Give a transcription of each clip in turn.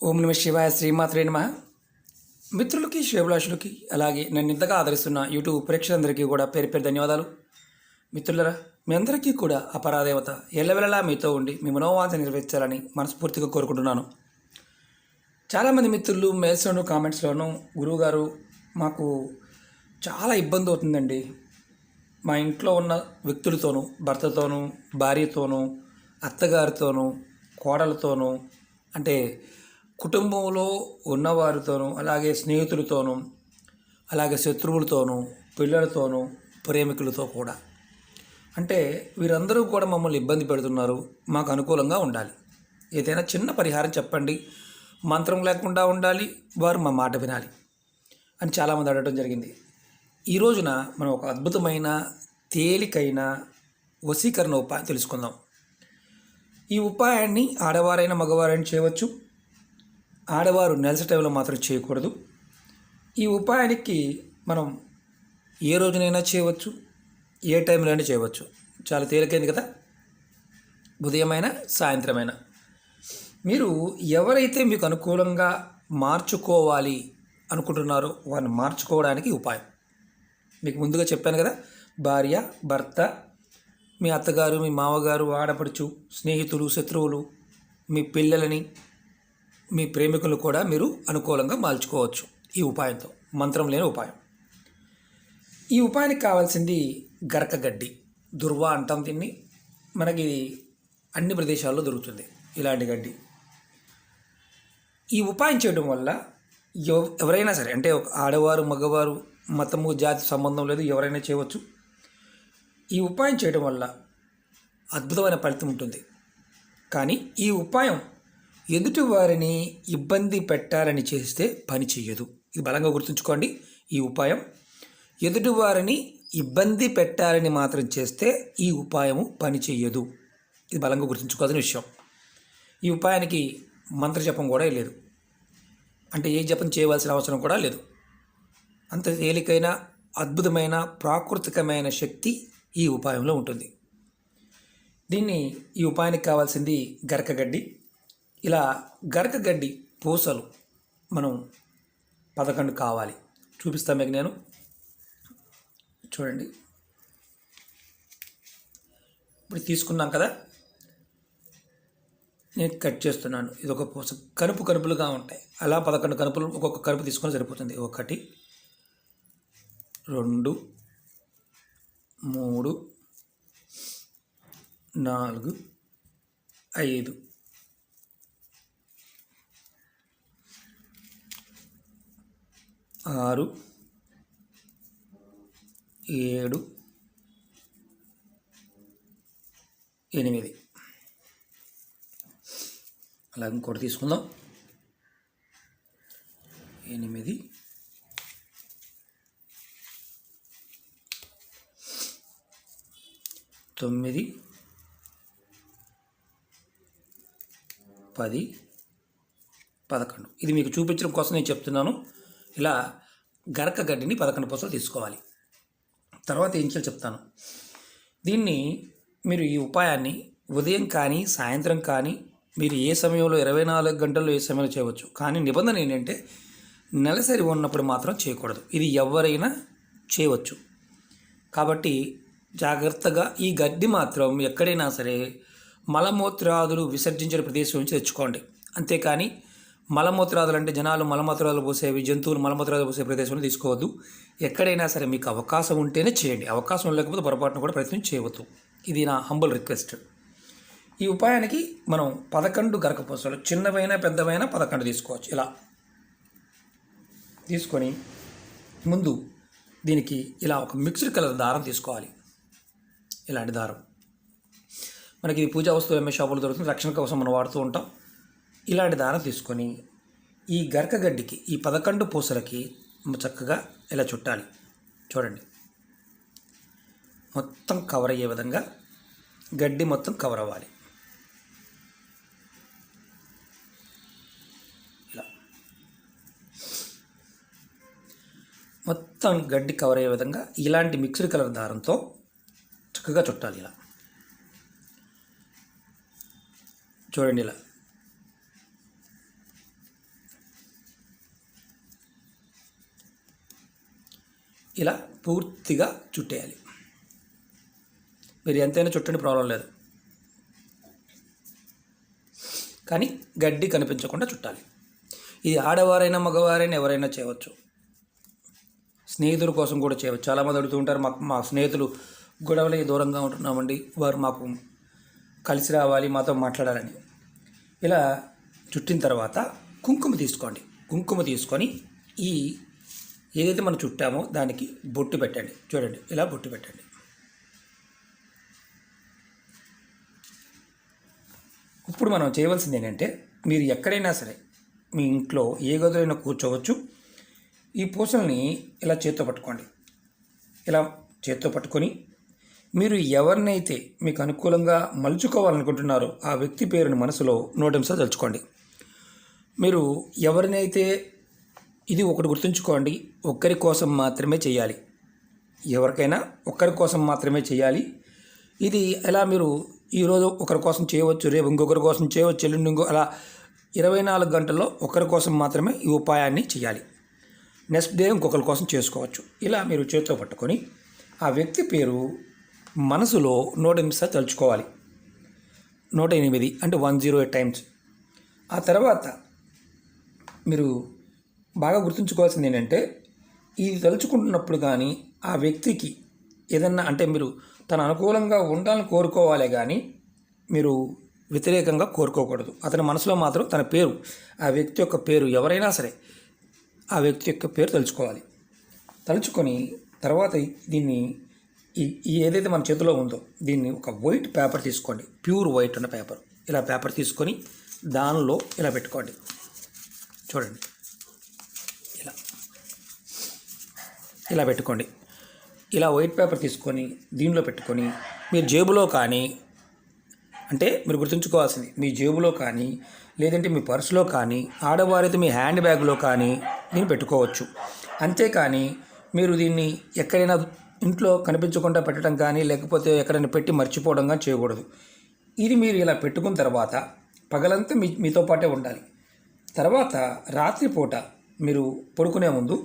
ఓం నమ శివాయ శ్రీమాత్రే నమ. మిత్రులకి శ్రేభిలాషులకి అలాగే నన్ను ఇంతగా ఆదరిస్తున్న యూట్యూబ్ ప్రేక్షకులందరికీ కూడా పేరు పేరు ధన్యవాదాలు. మిత్రులరా, మీ అందరికీ కూడా అపరాదేవత ఎల్లవెల్లలా మీతో ఉండి మీ మనోవాంఛ నెరవేర్చాలని మనస్ఫూర్తిగా కోరుకుంటున్నాను. చాలామంది మిత్రులు మెయిల్స్లోను కామెంట్స్లోనూ గురువుగారు మాకు చాలా ఇబ్బంది అవుతుందండి, మా ఇంట్లో ఉన్న వ్యక్తులతోనూ, భర్తతోనూ, భార్యతోనూ, అత్తగారితోనూ, కోడలతోనూ, అంటే కుటుంబంలో ఉన్నవారితోనూ, అలాగే స్నేహితులతోనూ, అలాగే శత్రువులతోనూ, పిల్లలతోనూ, ప్రేమికులతో కూడా, అంటే వీరందరూ కూడా మమ్మల్ని ఇబ్బంది పెడుతున్నారు, మాకు అనుకూలంగా ఉండాలి, ఏదైనా చిన్న పరిహారం చెప్పండి, మంత్రం లేకుండా ఉండాలి, వారు మా మాట వినాలి అని చాలామంది అడగడం జరిగింది. ఈ రోజున మనం ఒక అద్భుతమైన తేలికైన వశీకరణ ఉపాయం తెలుసుకుందాం. ఈ ఉపాయాన్ని ఆడవారైనా మగవారైనా చేయవచ్చు. ఆడవారు నెలసరి టైంలో మాత్రం చేయకూడదు. ఈ ఉపాయానికి మనం ఏ రోజునైనా చేయవచ్చు, ఏ టైంలో అయినా చేయవచ్చు. చాలా తేలికైంది కదా. ఉదయమైనా సాయంత్రమైనా మీరు ఎవరైతే మీకు అనుకూలంగా మార్చుకోవాలి అనుకుంటున్నారో వారిని మార్చుకోవడానికి ఉపాయం మీకు ముందుగా చెప్పాను కదా. భార్య, భర్త, మీ అత్తగారు, మీ మామగారు, ఆడపడుచు, స్నేహితులు, శత్రువులు, మీ పిల్లలని, మీ ప్రేమికులు కూడా మీరు అనుకూలంగా మార్చుకోవచ్చు ఈ ఉపాయంతో. మంత్రం లేని ఉపాయం. ఈ ఉపాయానికి కావాల్సింది గరకగడ్డి, దుర్వా అంటాం దీన్ని. మనకి అన్ని ప్రదేశాల్లో దొరుకుతుంది ఇలాంటి గడ్డి. ఈ ఉపాయం చేయడం వల్ల ఎవరైనా సరే, అంటే ఆడవారు, మగవారు, మతము, జాతి సంబంధం లేదు, ఎవరైనా చేయవచ్చు. ఈ ఉపాయం చేయడం వల్ల అద్భుతమైన ఫలితం ఉంటుంది. కానీ ఈ ఉపాయం ఎదుటి వారిని ఇబ్బంది పెట్టాలని చేస్తే పని చేయదు. ఇది బలంగా గుర్తుంచుకోండి. ఈ ఉపాయం ఎదుటి వారిని ఇబ్బంది పెట్టాలని మాత్రం చేస్తే ఈ ఉపాయము పని చేయదు. ఇది బలంగా గుర్తుంచుకోవాల్సిన విషయం. ఈ ఉపాయానికి మంత్ర జపం కూడా లేదు, అంటే ఏ జపం చేయవలసిన అవసరం కూడా లేదు. అంత తేలికైన అద్భుతమైన ప్రాకృతికమైన శక్తి ఈ ఉపాయంలో ఉంటుంది. ఈ ఉపాయానికి కావాల్సింది గరకగడ్డి. ఇలా గరకగడ్డి పూసలు మనం 11 కావాలి. చూపిస్తాను మీకు నేను. చూడండి, ఇప్పుడు తీసుకున్నాం కదా, నేను కట్ చేస్తున్నాను. ఇది ఒక పూస, కనుపులుగా ఉంటాయి. అలా 11 కనుపులు, ఒక్కొక్క కనుపు తీసుకొని సరిపోతుంది. 1 2 3 4 5 6 7 8. అలా ఇంకోటి తీసుకుందాం. 8 9 10 11. ఇది మీకు చూపించడం కోసం నేను చెప్తున్నాను. ఇలా గరకగడ్డిని 11 పూసలు తీసుకోవాలి. తర్వాత ఏం చేయాలో చెప్తాను. దీన్ని మీరు ఈ ఉపాయాన్ని ఉదయం కానీ సాయంత్రం కానీ మీరు ఏ సమయంలో 24 గంటల్లో ఏ సమయంలో చేయవచ్చు. కానీ నిబంధన ఏంటంటే నెలసరి ఉన్నప్పుడు మాత్రం చేయకూడదు. ఇది ఎవరైనా చేయవచ్చు. కాబట్టి జాగ్రత్తగా ఈ గడ్డి మాత్రం ఎక్కడైనా సరే మలమూత్రాదులు విసర్జించిన ప్రదేశం నుంచి తెచ్చుకోండి. అంతేకాని మలమూత్రాదులు అంటే జనాలు మలమూత్రాలు పోసేవి, జంతువులు మలమూత్రాలు పోసే ప్రదేశంలో తీసుకోవద్దు. ఎక్కడైనా సరే మీకు అవకాశం ఉంటేనే చేయండి. అవకాశం లేకపోతే పొరపాటును కూడా ప్రయత్నం చేయవద్దు. ఇది నా హంబుల్ రిక్వెస్ట్. ఈ ఉపాయానికి మనం 11 గరకపూసలు, చిన్నవైనా పెద్దవైనా 11 తీసుకోవచ్చు. ఇలా తీసుకొని ముందు దీనికి ఇలా ఒక మిక్స్డ్ కలర్ దారం తీసుకోవాలి. ఇలాంటి దారం మనకి ఇది పూజా వస్తువు ఎంఏ షాపులో దొరుకుతుంది, రక్షణ కోసం మనం వాడుతూ ఉంటాం. ఇలాంటి దారం తీసుకొని ఈ గరకగడ్డికి, ఈ 11 పూసలకి చక్కగా ఇలా చుట్టాలి. చూడండి, మొత్తం కవర్ అయ్యే విధంగా గడ్డి మొత్తం కవర్ అవ్వాలి. ఇలా మొత్తం గడ్డి కవర్ అయ్యే విధంగా ఇలాంటి మిక్స్డ్ కలర్ దారంతో చక్కగా చుట్టాలి. ఇలా చూడండి, ఇలా ఇలా పూర్తిగా చుట్టేయాలి. మీరు ఎంతైనా చుట్టండి, ప్రాబ్లం లేదు, కానీ గడ్డి కనిపించకుండా చుట్టాలి. ఇది ఆడవారైనా మగవారైనా ఎవరైనా చేయవచ్చు. స్నేహితుల కోసం కూడా చేయవచ్చు. చాలామంది అడుగుతూ ఉంటారు, మా స్నేహితులు గొడవలకి దూరంగా ఉంటున్నామండి, వారు మాకు కలిసి రావాలి, మాతో మాట్లాడాలని. ఇలా చుట్టిన తర్వాత కుంకుమ తీసుకోండి. కుంకుమ తీసుకొని ఈ ఏదైతే మనం చుట్టామో దానికి బొట్టు పెట్టండి. చూడండి, ఇలా బొట్టు పెట్టండి. ఇప్పుడు మనం చేయవలసింది ఏంటంటే, మీరు ఎక్కడైనా సరే మీ ఇంట్లో ఏ గదిలో కూర్చోవచ్చు. ఈ పూసల్ని ఇలా చేత్తో పట్టుకోండి. ఇలా చేత్తో పట్టుకొని మీరు ఎవరినైతే మీకు అనుకూలంగా మలుచుకోవాలనుకుంటున్నారో ఆ వ్యక్తి పేరుని మనసులో నోటంసా తలుచుకోండి. మీరు ఎవరినైతే, ఇది ఒకటి గుర్తుంచుకోండి, ఒక్కరి కోసం మాత్రమే చేయాలి. ఎవరికైనా ఒక్కరి కోసం మాత్రమే చేయాలి. ఇది ఎలా మీరు ఈరోజు ఒకరి కోసం చేయవచ్చు, రేపు ఇంకొకరి కోసం చేయవచ్చు, ఎల్లుండి అలా 24 గంటల్లో ఒకరి కోసం మాత్రమే ఈ ఉపాయాన్ని చేయాలి. నెక్స్ట్ డే ఇంకొకరి కోసం చేసుకోవచ్చు. ఇలా మీరు చేతితో పట్టుకొని ఆ వ్యక్తి పేరు మనసులో 108 తలుచుకోవాలి. 108 అంటే 108 టైమ్స్. ఆ తర్వాత మీరు బాగా గుర్తుంచుకోవాల్సింది ఏంటంటే, ఇది తలుచుకుంటున్నప్పుడు కానీ ఆ వ్యక్తికి ఏదన్నా అంటే మీరు తన అనుకూలంగా ఉండాలని కోరుకోవాలే కానీ మీరు వ్యతిరేకంగా కోరుకోకూడదు. అతని మనసులో మాత్రం తన పేరు, ఆ వ్యక్తి యొక్క పేరు, ఎవరైనా సరే ఆ వ్యక్తి యొక్క పేరు తలుచుకోవాలి. తలుచుకొని తర్వాత దీన్ని ఏదైతే మన చేతిలో ఉందో దీన్ని ఒక వైట్ పేపర్ తీసుకోండి, ప్యూర్ వైట్ ఉన్న పేపర్. ఇలా పేపర్ తీసుకొని దానిలో ఇలా పెట్టుకోండి. చూడండి, ఇలా పెట్టుకోండి. ఇలా వైట్ పేపర్ తీసుకొని దీనిలో పెట్టుకొని మీరు జేబులో కానీ, అంటే మీరు గుర్తుంచుకోవాల్సింది, మీ జేబులో కానీ లేదంటే మీ పర్సులో కానీ, ఆడవారైతే మీ హ్యాండ్ బ్యాగ్లో కానీ దీన్ని పెట్టుకోవచ్చు. అంతేకాని మీరు దీన్ని ఎక్కడైనా ఇంట్లో కనిపించకుండా పెట్టడం కానీ లేకపోతే ఎక్కడైనా పెట్టి మర్చిపోవడం కానీ చేయకూడదు. ఇది మీరు ఇలా పెట్టుకున్న తర్వాత పగలంతా మీతో పాటే ఉండాలి. తర్వాత రాత్రిపూట మీరు పడుకునే ముందు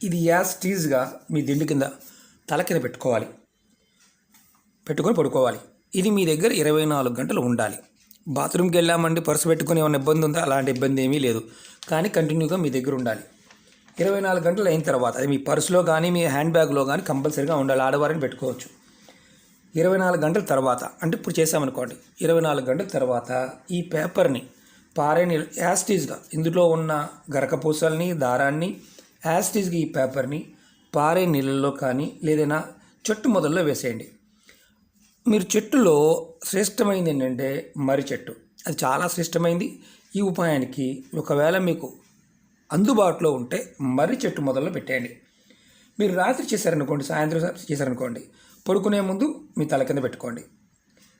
ఇది యాస్టీజ్గా మీ దిండు కింద తల కింద పెట్టుకొని పడుకోవాలి. ఇది మీ దగ్గర 24 గంటలు ఉండాలి. బాత్రూమ్కి వెళ్ళామండి, పర్సు పెట్టుకుని ఏమైనా ఇబ్బంది ఉందా? అలాంటి ఇబ్బంది ఏమీ లేదు, కానీ కంటిన్యూగా మీ దగ్గర ఉండాలి. 24 గంటలు అయిన తర్వాత అది మీ పర్సులో కానీ మీ హ్యాండ్ బ్యాగ్లో కానీ కంపల్సరీగా ఉండాలి. ఆడవారిని పెట్టుకోవచ్చు. 24 గంటల తర్వాత, అంటే ఇప్పుడు చేసామనుకోండి, 24 గంటల తర్వాత ఈ పేపర్ని పారేని యాస్టీజ్గా ఇందులో ఉన్న గరకపూసల్ని దారాన్ని యాస్టీజ్గా ఈ పేపర్ని పారే నీళ్ళల్లో కానీ లేదైనా చెట్టు మొదల్లో వేసేయండి. మీరు చెట్టులో శ్రేష్టమైంది ఏంటంటే మర్రి చెట్టు, అది చాలా శ్రేష్టమైంది. ఈ ఉపాయానికి ఒకవేళ మీకు అందుబాటులో ఉంటే మర్రి చెట్టు మొదల్లో పెట్టేయండి. మీరు రాత్రి చేశారనుకోండి, సాయంత్రం చేశారనుకోండి, పడుకునే ముందు మీ తల కింద పెట్టుకోండి,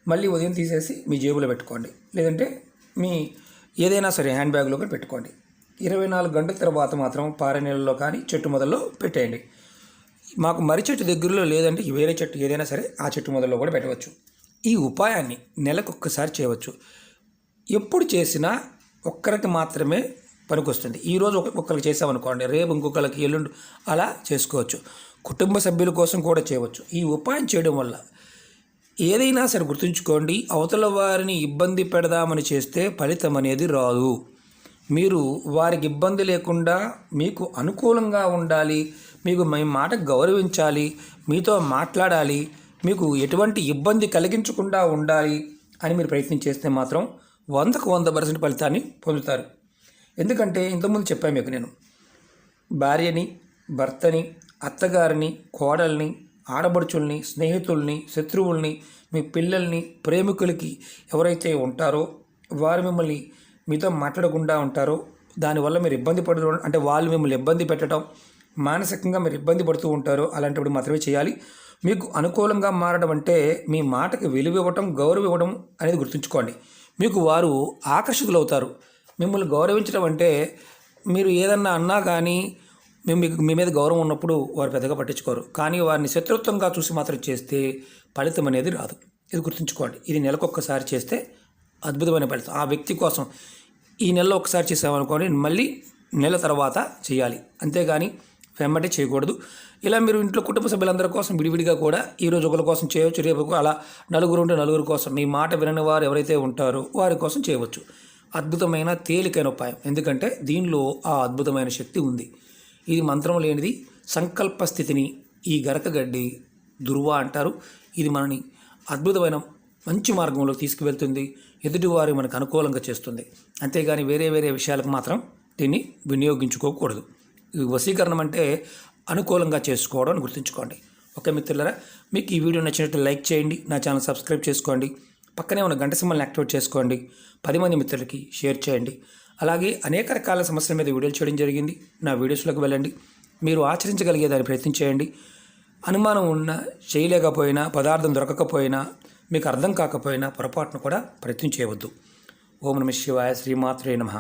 మళ్ళీ ఉదయం తీసేసి మీ జేబులో పెట్టుకోండి, లేదంటే మీ ఏదైనా సరే హ్యాండ్ బ్యాగ్లో కూడా పెట్టుకోండి. 24 గంటల తర్వాత మాత్రం పారే నీళ్ళలో కానీ చెట్టు మొదల్లో పెట్టేయండి. మాకు మర్రి చెట్టు దగ్గరలో లేదంటే వేరే చెట్టు ఏదైనా సరే ఆ చెట్టు మొదల్లో కూడా పెట్టవచ్చు. ఈ ఉపాయాన్ని నెలకొక్కసారి చేయవచ్చు. ఎప్పుడు చేసినా ఒక్కరికి మాత్రమే పనికొస్తుంది. ఈరోజు ఒక్కరికి చేసామనుకోండి, రేపు ఇంకొకరికి, ఎల్లుండి అలా చేసుకోవచ్చు. కుటుంబ సభ్యుల కోసం కూడా చేయవచ్చు. ఈ ఉపాయం చేయడం వల్ల ఏదైనా సరే గుర్తుంచుకోండి, అవతల వారిని ఇబ్బంది పెడదామని చేస్తే ఫలితం అనేది రాదు. మీరు వారికి ఇబ్బంది లేకుండా మీకు అనుకూలంగా ఉండాలి, మీకు మీ మాట గౌరవించాలి, మీతో మాట్లాడాలి, మీకు ఎటువంటి ఇబ్బంది కలిగించకుండా ఉండాలి అని మీరు ప్రయత్నం చేస్తే మాత్రం 100కు 100% ఫలితాన్ని పొందుతారు. ఎందుకంటే ఇంతకుముందు చెప్పాను మీకు, నేను భార్యని, భర్తని, అత్తగారిని, కోడల్ని, ఆడబడుచుల్ని, స్నేహితుల్ని, శత్రువుల్ని, మీ పిల్లల్ని, ప్రేమికులకి ఎవరైతే ఉంటారో వారు మిమ్మల్ని మీతో మాట్లాడకుండా ఉంటారో దానివల్ల మీరు ఇబ్బంది పడుతూ, అంటే వాళ్ళు మిమ్మల్ని ఇబ్బంది పెట్టడం, మానసికంగా మీరు ఇబ్బంది పడుతూ ఉంటారో అలాంటప్పుడు మాత్రమే చేయాలి. మీకు అనుకూలంగా మారడం అంటే మీ మాటకి విలువ ఇవ్వటం, గౌరవం ఇవ్వడం అనేది గుర్తుంచుకోండి. మీకు వారు ఆకర్షితులవుతారు. మిమ్మల్ని గౌరవించడం అంటే మీరు ఏదన్నా అన్నా కానీ మీ మీద గౌరవం ఉన్నప్పుడు వారు పెద్దగా పట్టించుకోరు, కానీ వారిని శత్రుత్వంగా చూసి మాత్రం చేస్తే ఫలితం అనేది రాదు. ఇది గుర్తుంచుకోండి. ఇది నెలకొక్కసారి చేస్తే అద్భుతమైన ఫలితం. ఆ వ్యక్తి కోసం ఈ నెలలో ఒకసారి చేసామనుకోండి, మళ్ళీ నెల తర్వాత చేయాలి, అంతేగాని వెంబటే చేయకూడదు. ఇలా మీరు ఇంట్లో కుటుంబ సభ్యులందరి కోసం విడివిడిగా కూడా ఈరోజు ఒకరి కోసం చేయవచ్చు, రేపు అలా నలుగురు ఉంటే నలుగురు కోసం, మీ మాట వినని వారు ఎవరైతే ఉంటారో వారి కోసం చేయవచ్చు. అద్భుతమైన తేలికైన ఉపాయం, ఎందుకంటే దీనిలో ఆ అద్భుతమైన శక్తి ఉంది. ఇది మంత్రం లేనిది. సంకల్ప స్థితిని ఈ గరకగడ్డి దుర్వా అంటారు. ఇది మనని అద్భుతమైన మంచి మార్గంలో తీసుకువెళ్తుంది, ఎదుటివారి మనకు అనుకూలంగా చేస్తుంది. అంతేగాని వేరే వేరే విషయాలకు మాత్రం దీన్ని వినియోగించుకోకూడదు. ఈ వశీకరణం అంటే అనుకూలంగా చేసుకోవడం అని గుర్తుంచుకోండి. ఓకే మిత్రులారా, మీకు ఈ వీడియో నచ్చినట్టు లైక్ చేయండి, నా ఛానల్ సబ్స్క్రైబ్ చేసుకోండి, పక్కనే ఉన్న గంట సింబల్ని యాక్టివేట్ చేసుకోండి, 10 మంది మిత్రులకి షేర్ చేయండి. అలాగే అనేక రకాల సమస్యల మీద వీడియోలు చేయడం జరిగింది. నా వీడియోస్లోకి వెళ్ళండి, మీరు ఆచరించగలిగే దాన్ని ప్రయత్నం చేయండి. అనుమానం ఉన్నా, చేయలేకపోయినా, పదార్థం దొరకకపోయినా, మీకు అర్థం కాకపోయినా పొరపాటును కూడా ప్రయత్నం చేయవద్దు. ఓం నమః శివాయ. శ్రీమాత్రే నమః.